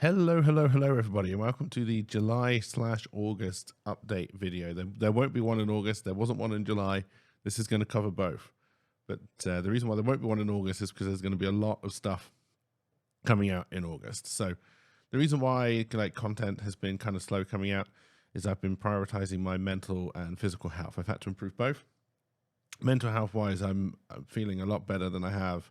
Hello, everybody, and welcome to the July/August update video. There won't be one in August. There wasn't one in July. This is going to cover both. But the reason why there won't be one in August is because there's going to be a lot of stuff coming out in August. So the reason why content has been kind of slow coming out is I've been prioritizing my mental and physical health. I've had to improve both. Mental health wise, I'm feeling a lot better than I have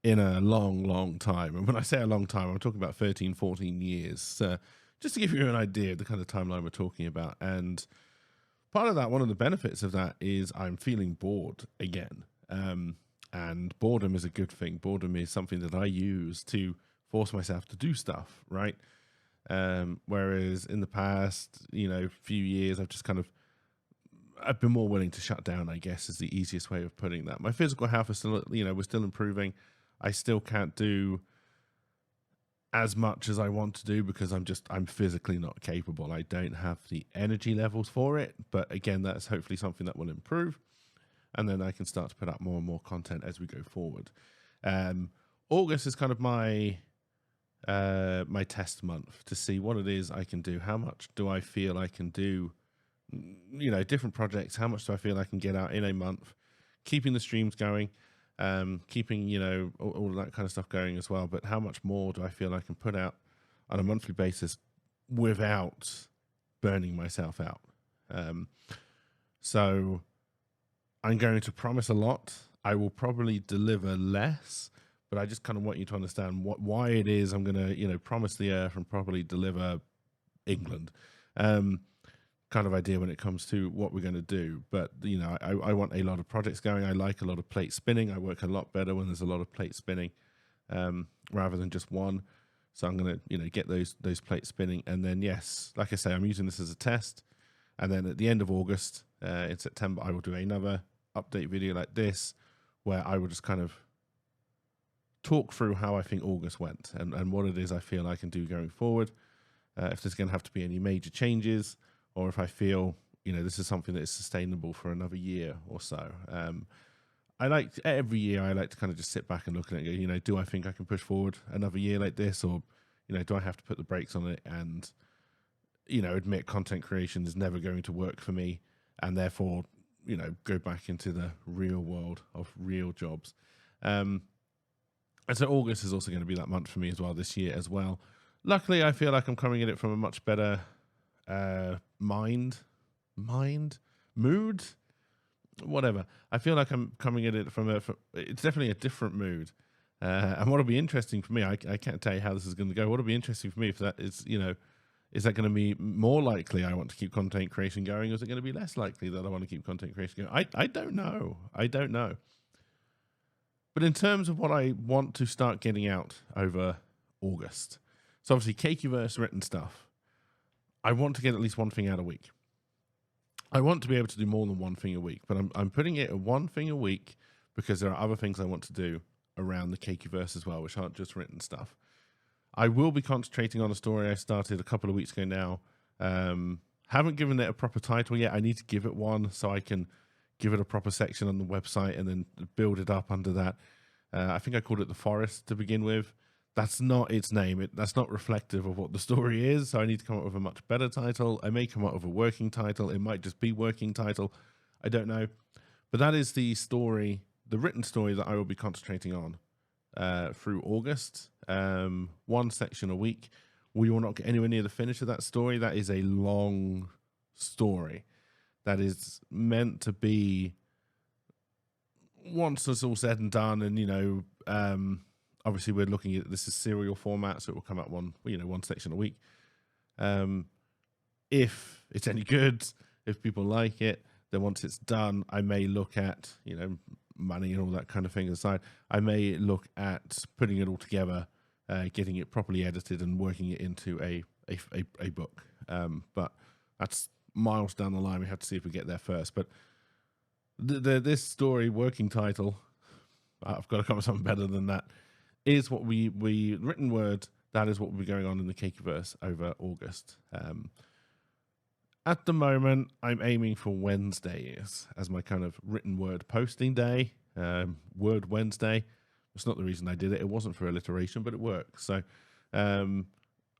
in a long time. And when I say a long time, I'm talking about 13, 14 years, just to give you an idea of the kind of timeline we're talking about. And part of that, one of the benefits of that is I'm feeling bored again. And boredom is a good thing. Boredom is something that I use to force myself to do stuff, right? Whereas in the past, few years, I've been more willing to shut down, I guess, is the easiest way of putting that. My physical health is still, we're still improving. I still can't do as much as I want to do because I'm physically not capable. I don't have the energy levels for it. But again, that's hopefully something that will improve. And then I can start to put out more and more content as we go forward. August is kind of my test month to see what it is I can do. How much do I feel I can do? Different projects. How much do I feel I can get out in a month? Keeping the streams going. Keeping, all of that kind of stuff going as well. But how much more do I feel I can put out on a monthly basis without burning myself out? So I'm going to promise a lot. I will probably deliver less, but I just kind of want you to understand why it is I'm going to, promise the earth and probably deliver England. Kind of idea when it comes to what we're going to do. But, I want a lot of projects going. I like a lot of plate spinning. I work a lot better when there's a lot of plate spinning rather than just one. So I'm going to, get those plates spinning. And then, yes, like I say, I'm using this as a test. And then at the end of August, in September, I will do another update video like this where I will just kind of talk through how I think August went and what it is I feel I can do going forward. If there's going to have to be any major changes, or if I feel, this is something that is sustainable for another year or so. Every year I like to kind of just sit back and look at it and go, do I think I can push forward another year like this? Or, do I have to put the brakes on it and, admit content creation is never going to work for me and therefore, go back into the real world of real jobs. And so August is also going to be that month for me as well this year as well. Luckily, I feel like I'm coming at it from a much better mood, whatever. I feel like I'm coming at it from it's definitely a different mood. And what'll be interesting for me, I can't tell you how this is going to go. What'll be interesting for me if that is, is that going to be more likely I want to keep content creation going, or is it going to be less likely that I want to keep content creation going? I don't know. I don't know. But in terms of what I want to start getting out over August, so obviously Cakeverse written stuff, I want to get at least one thing out a week. I want to be able to do more than one thing a week, but I'm putting it at one thing a week because there are other things I want to do around the Cakeverse as well, which aren't just written stuff. I will be concentrating on a story I started a couple of weeks ago now. Haven't given it a proper title yet. I need to give it one so I can give it a proper section on the website and then build it up under that. I think I called it The Forest to begin with. That's not its name. That's not reflective of what the story is. So I need to come up with a much better title. I may come up with a working title. It might just be working title. I don't know. But that is the story, the written story that I will be concentrating on through August. One section a week. We will not get anywhere near the finish of that story. That is a long story. That is meant to be, once it's all said and done, and obviously we're looking at this is serial format, so it will come out one section a week. If it's any good, if people like it, then once it's done, I may look at money and all that kind of thing aside. I may look at putting it all together, getting it properly edited, and working it into a book. But that's miles down the line. We have to see if we get there first. But this story working title, I've got to come up with something better than that, is what we written word. That is what will be going on in the Cakeverse over August. At the moment, I'm aiming for Wednesdays as my kind of written word posting day. Word Wednesday. It's not the reason I did it. It wasn't for alliteration, but it works. So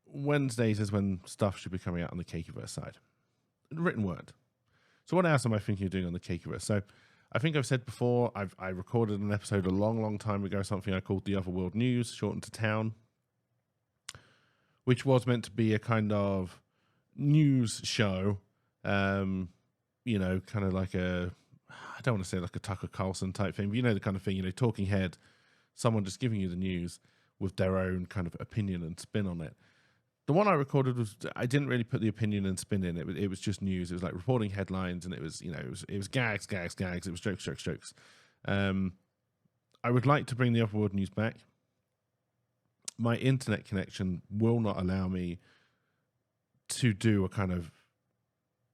Wednesdays is when stuff should be coming out on the Cakeverse side. Written word. So what else am I thinking of doing on the Cakeverse? So I think I've said before, I recorded an episode a long time ago, something I called The Otherworld News, shortened to Town, which was meant to be a kind of news show, kind of like I don't want to say like a Tucker Carlson type thing, but the kind of thing, talking head, someone just giving you the news with their own kind of opinion and spin on it. The one I recorded I didn't really put the opinion and spin in it. It was just news. It was like reporting headlines, and it was gags. It was jokes. I would like to bring the Otherworld News back. My internet connection will not allow me to do a kind of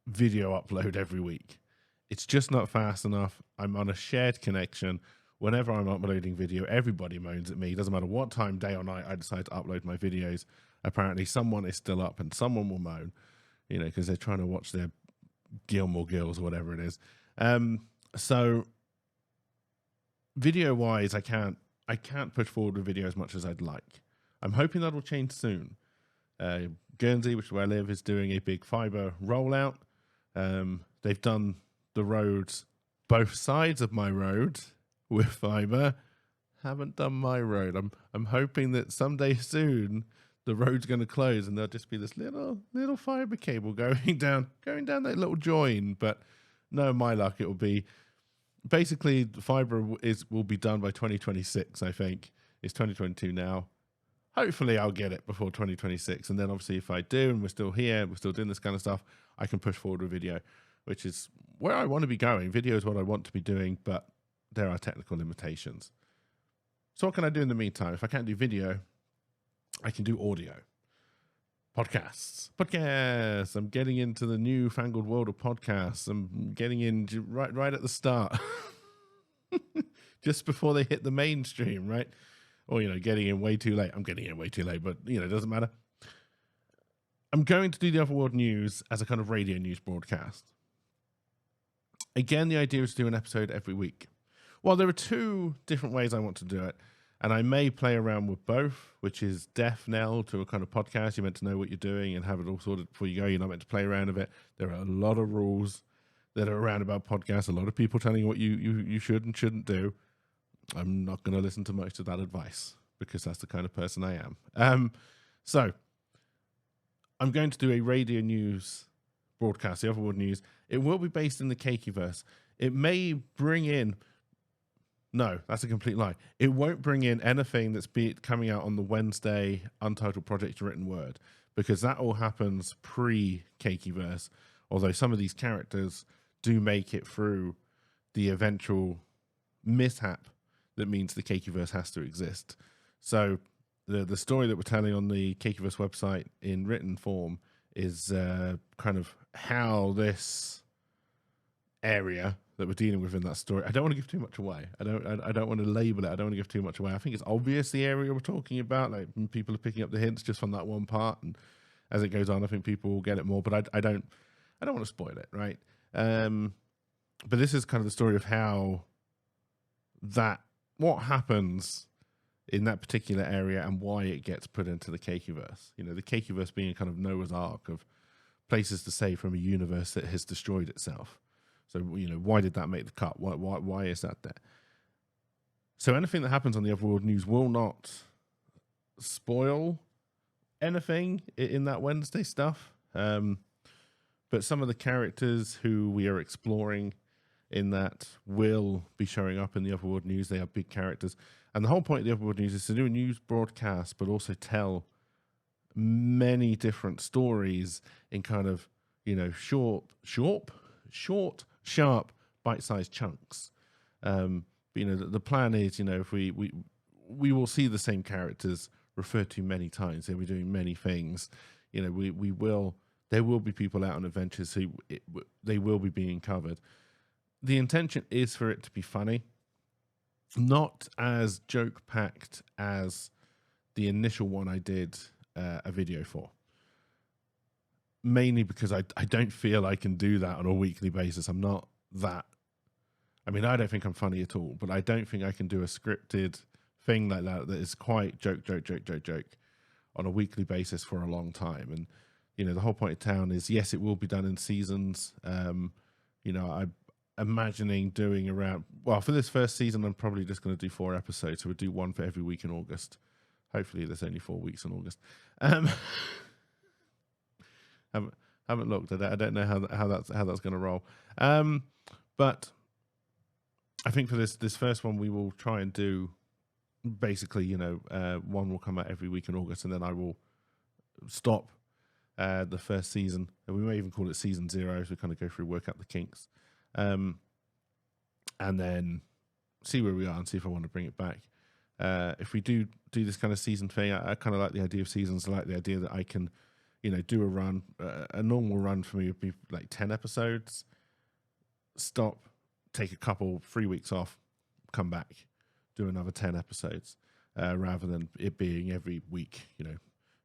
video upload every week. It's just not fast enough. I'm on a shared connection. Whenever I'm uploading video, everybody moans at me. It doesn't matter what time, day or night, I decide to upload my videos. Apparently someone is still up and someone will moan, because they're trying to watch their Gilmore Girls or whatever it is. So video wise, I can't push forward with video as much as I'd like. I'm hoping that will change soon. Guernsey, which is where I live, is doing a big fiber rollout. They've done the roads, both sides of my road with fiber. Haven't done my road. I'm hoping that someday soon the road's going to close and there'll just be this little fiber cable going down that little join. But no, my luck, it will be basically fiber will be done by 2026. I think it's 2022 now. Hopefully I'll get it before 2026. And then obviously if I do, and we're still here, we're still doing this kind of stuff, I can push forward with video, which is where I want to be going. Video is what I want to be doing, but there are technical limitations. So what can I do in the meantime? If I can't do video, I can do audio. Podcasts. I'm getting into the newfangled world of podcasts. I'm getting in right at the start. Just before they hit the mainstream, right? Or, getting in way too late. I'm getting in way too late, but, it doesn't matter. I'm going to do the Otherworld News as a kind of radio news broadcast. Again, the idea is to do an episode every week. Well, there are two different ways I want to do it. And I may play around with both, which is deaf knell to a kind of podcast. You're meant to know what you're doing and have it all sorted before you go. You're not meant to play around with it. There are a lot of rules that are around about podcasts. A lot of people telling you what you should and shouldn't do. I'm not going to listen to most of that advice because that's the kind of person I am. So I'm going to do a radio news broadcast, the Otherworld News. It will be based in the Cakeverse. It may bring in... No, that's a complete lie. It won't bring in anything that's coming out on the Wednesday Untitled Project Written Word, because that all happens pre-Cakeverse, although some of these characters do make it through the eventual mishap that means the Cakeverse has to exist. So the story that we're telling on the Cakeverse website in written form is kind of how this area that we're dealing with in that story. I don't want to give too much away. I don't want to label it. I don't want to give too much away. I think it's obvious the area we're talking about. Like people are picking up the hints just from that one part, and as it goes on, I think people will get it more. But I don't want to spoil it, right? But this is kind of the story of how what happens in that particular area and why it gets put into the Cakeverse. The Cakeverse being a kind of Noah's Ark of places to save from a universe that has destroyed itself. So, why did that make the cut? Why is that there? So anything that happens on the Otherworld News will not spoil anything in that Wednesday stuff. But some of the characters who we are exploring in that will be showing up in the Otherworld News. They are big characters. And the whole point of the Otherworld News is to do a news broadcast, but also tell many different stories in kind of, short, sharp, bite-sized chunks. But, the plan is, if we will see the same characters referred to many times. They'll be doing many things. There will be people out on adventures who they will be being covered. The intention is for it to be funny, not as joke-packed as the initial one I did a video for. Mainly because I don't feel I can do that on a weekly basis. I'm not that. I mean, I don't think I'm funny at all, but I don't think I can do a scripted thing like that is quite joke. on a weekly basis for a long time. And the whole point of Town is, yes, it will be done in seasons. I'm imagining doing around, well, for this first season, I'm probably just going to do 4 episodes. So we'll do one for every week in August. Hopefully there's only 4 weeks in August. Haven't looked. I don't know how that's going to roll. But I think for this first one, we will try and do basically, one will come out every week in August, and then I will stop the first season. And we may even call it season 0, so we kind of go through, work out the kinks, and then see where we are and see if I want to bring it back. If we do this kind of season thing, I kind of like the idea of seasons. I like the idea that I can, do a run. A normal run for me would be like 10 episodes, stop, take a couple, 3 weeks off, come back, do another 10 episodes, rather than it being every week,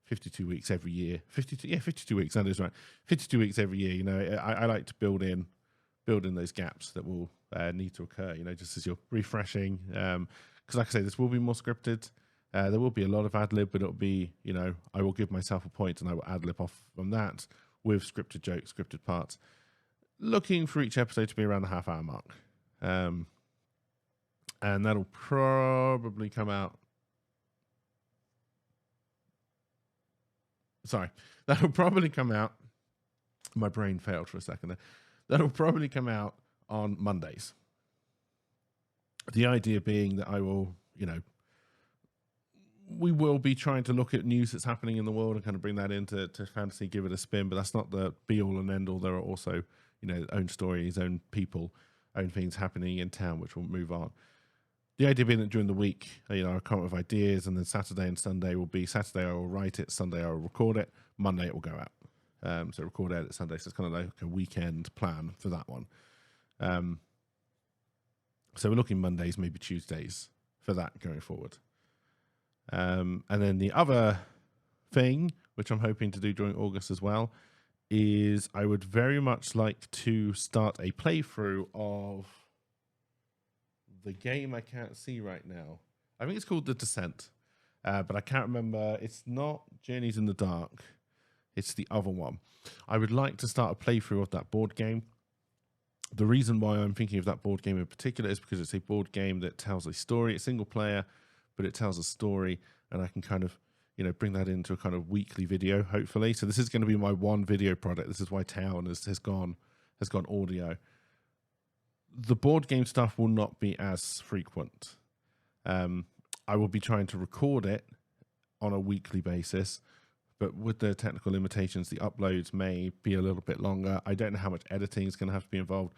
52 weeks every year. 52 weeks, that is right. 52 weeks every year, I like to build in those gaps that will need to occur, just as you're refreshing. Because like I say, this will be more scripted. There will be a lot of ad-lib, but it'll be, I will give myself a point and I will ad-lib off from that with scripted jokes, scripted parts. Looking for each episode to be around the half-hour mark. And that'll probably come out. Sorry, that'll probably come out. My brain failed for a second there. That'll probably come out on Mondays. The idea being that I will, we will be trying to look at news that's happening in the world and kind of bring that into fantasy, give it a spin, but that's not the be all and end all. There are also, own stories, own people, own things happening in town, which will move on. The idea being that during the week, I'll come up with ideas, and then Saturday and Sunday will be, Saturday I will write it, Sunday I will record it, Monday it will go out. So record, edit, Sunday. So it's kind of like a weekend plan for that one. So we're looking Mondays, maybe Tuesdays for that going forward. And then the other thing, which I'm hoping to do during August as well, is I would very much like to start a playthrough of the game I can't see right now. I think it's called The Descent, but I can't remember. It's not Journeys in the Dark. It's the other one. I would like to start a playthrough of that board game. The reason why I'm thinking of that board game in particular is because it's a board game that tells a story. It's single player, but it tells a story, and I can kind of, bring that into a kind of weekly video, hopefully. So this is going to be my one video product. This is why Town has gone audio. The board game stuff will not be as frequent. I will be trying to record it on a weekly basis, but with the technical limitations, the uploads may be a little bit longer. I don't know how much editing is going to have to be involved.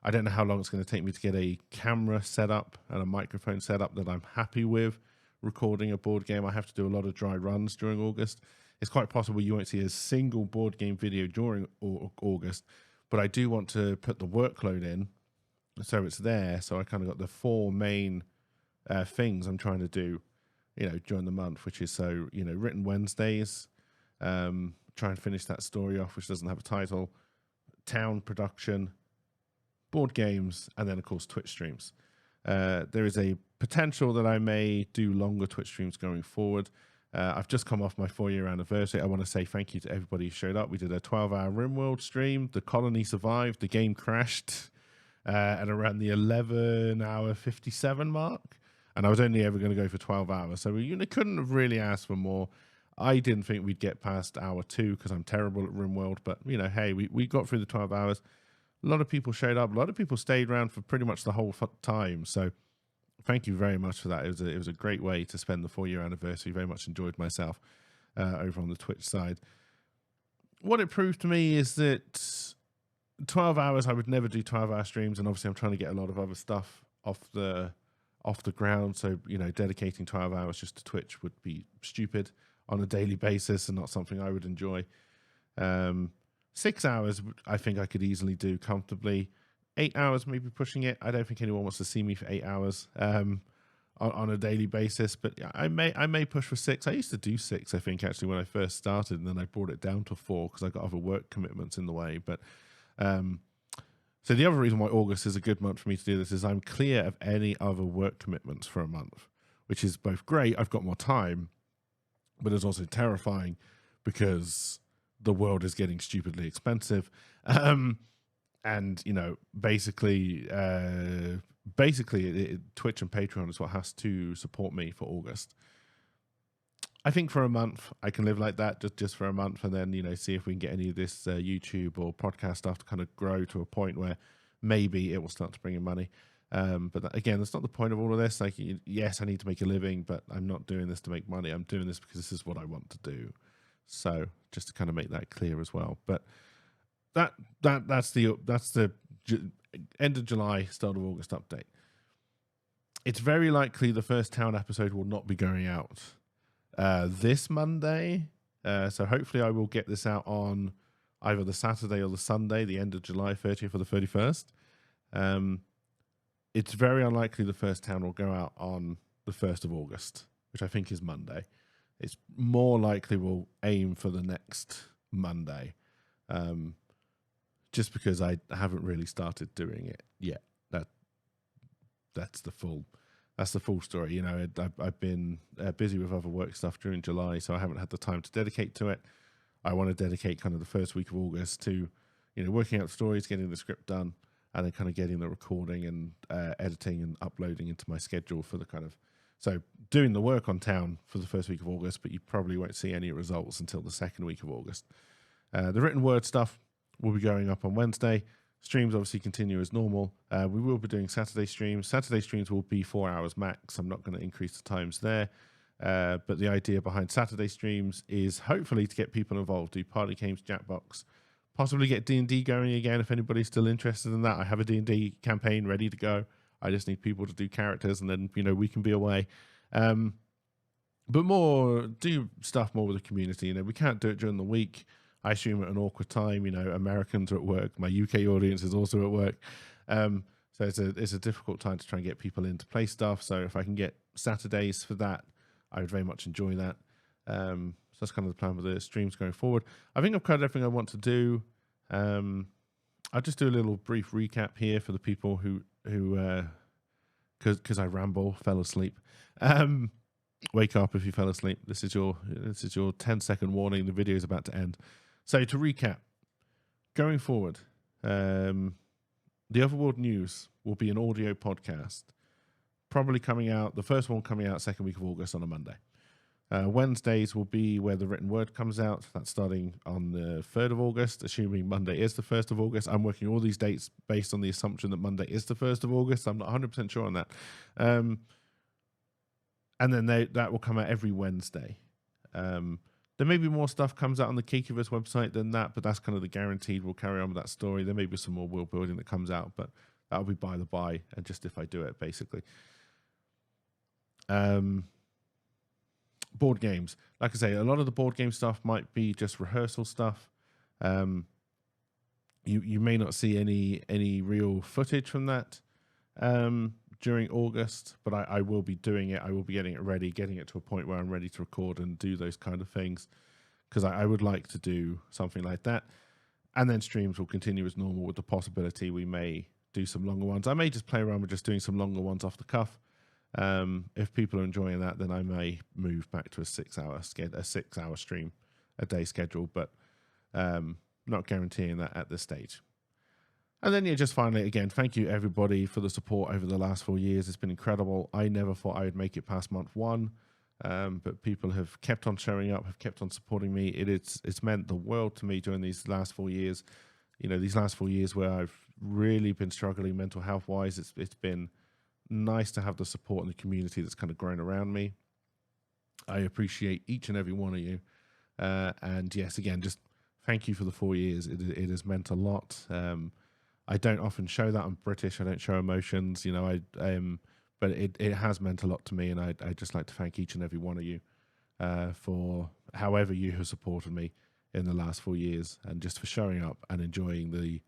I don't know how long it's going to take me to get a camera set up and a microphone set up that I'm happy with recording a board game. I have to do a lot of dry runs during August. It's quite possible you won't see a single board game video during August, but I do want to put the workload in so it's there. So I kind of got the 4 main things I'm trying to do, during the month, which is written Wednesdays, try and finish that story off, which doesn't have a title, Town production, board games, and then of course Twitch streams. There is a potential that I may do longer Twitch streams going forward. I've just come off my 4-year anniversary. I want to say thank you to everybody who showed up. We did a 12-hour RimWorld stream. The colony survived. The game crashed at around the 11-hour 57 mark, and I was only ever going to go for 12 hours. So we couldn't have really asked for more. I didn't think we'd get past hour 2 because I'm terrible at RimWorld, but hey, we got through the 12 hours. A lot of people showed up. A lot of people stayed around for pretty much the whole time. So thank you very much for that. It was a great way to spend the 4-year anniversary. Very much enjoyed myself over on the Twitch side. What it proved to me is that 12 hours, I would never do 12-hour streams, and obviously I'm trying to get a lot of other stuff off the ground. So dedicating 12 hours just to Twitch would be stupid on a daily basis and not something I would enjoy. 6 hours, I think I could easily do comfortably. 8 hours, maybe pushing it. I don't think anyone wants to see me for 8 hours on a daily basis, but I may push for 6. I used to do 6, I think, actually, when I first started, and then I brought it down to 4 because I got other work commitments in the way. But so the other reason why August is a good month for me to do this is I'm clear of any other work commitments for a month, which is both great. I've got more time, but it's also terrifying because the world is getting stupidly expensive. And basically Twitch and Patreon is what has to support me for August. I think for a month I can live like that, just for a month, and then see if we can get any of this YouTube or podcast stuff to kind of grow to a point where maybe it will start to bring in money. But again, that's not the point of all of this. Like, yes, I need to make a living, but I'm not doing this to make money. I'm doing this because this is what I want to do. So just to kind of make that clear as well. But that's the end of July, start of August update. It's very likely the first town episode will not be going out this Monday. So hopefully I will get this out on either the Saturday or the Sunday, the end of July, 30th or the 31st. It's very unlikely the first town will go out on the 1st of August, which I think is Monday. It's more likely we'll aim for the next Monday, just because I haven't really started doing it yet. That's the full story. I've been busy with other work stuff during July, so I haven't had the time to dedicate to it. I want to dedicate kind of the first week of August to, working out stories, getting the script done, and then kind of getting the recording and editing and uploading into my schedule for the kind of, so doing the work on town for the first week of August, but you probably won't see any results until the second week of August. The written word stuff will be going up on Wednesday. Streams obviously continue as normal. We will be doing Saturday streams. Saturday streams will be 4 hours max. I'm not going to increase the times there. But the idea behind Saturday streams is hopefully to get people involved, do party games, Jackbox, possibly get D&D going again if anybody's still interested in that. I have a D&D campaign ready to go. I just need people to do characters, and then we can be away. But do stuff more with the community. We can't do it during the week. I assume at an awkward time. Americans are at work. My UK audience is also at work. So it's a difficult time to try and get people in to play stuff. So if I can get Saturdays for that, I would very much enjoy that. So that's kind of the plan with the streams going forward. I think I've covered everything I want to do. I'll just do a little brief recap here for the people who because I ramble, fell asleep. Wake up if you fell asleep. This is your 10-second warning. The video is about to end. So to recap, going forward, the Otherworld News will be an audio podcast, probably coming out, the first one coming out second week of August on a Monday. Wednesdays will be where the written word comes out. That's starting on the 3rd of August, assuming Monday is the 1st of August. I'm working all these dates based on the assumption that Monday is the 1st of August. I'm not 100% sure on that. And then that will come out every Wednesday. There may be more stuff comes out on the Kikiverse website than that, but that's kind of the guaranteed. We'll carry on with that story. There may be some more world building that comes out, but that'll be by the by, and just if I do it, basically. Board games. Like I say, a lot of the board game stuff might be just rehearsal stuff. You may not see any real footage from that during August, but I will be doing it. I will be getting it ready, getting it to a point where I'm ready to record and do those kind of things, because I would like to do something like that. And then streams will continue as normal, with the possibility we may do some longer ones. I may just play around with just doing some longer ones off the cuff. If people are enjoying that, then I may move back to a 6-hour stream a day schedule, but not guaranteeing that at this stage. And then, just finally, again, thank you everybody for the support over the last 4 years. It's been incredible. I never thought I would make it past month 1, but people have kept on showing up, have kept on supporting me. It's meant the world to me during these last 4 years. These last 4 years where I've really been struggling mental health wise. It's been nice to have the support and the community that's kind of grown around me. I appreciate each and every one of you. And yes, again, just thank you for the 4 years. It has meant a lot. I don't often show that. I'm British. I don't show emotions, but it has meant a lot to me. And I'd just like to thank each and every one of you for however you have supported me in the last 4 years, and just for showing up and enjoying the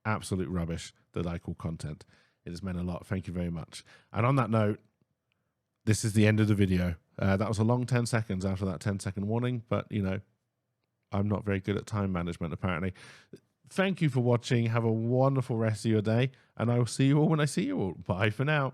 absolute rubbish that I call content. It has meant a lot. Thank you very much. And on that note, this is the end of the video. That was a long 10 seconds after that 10-second warning, but, I'm not very good at time management, apparently. Thank you for watching. Have a wonderful rest of your day, and I will see you all when I see you all. Bye for now.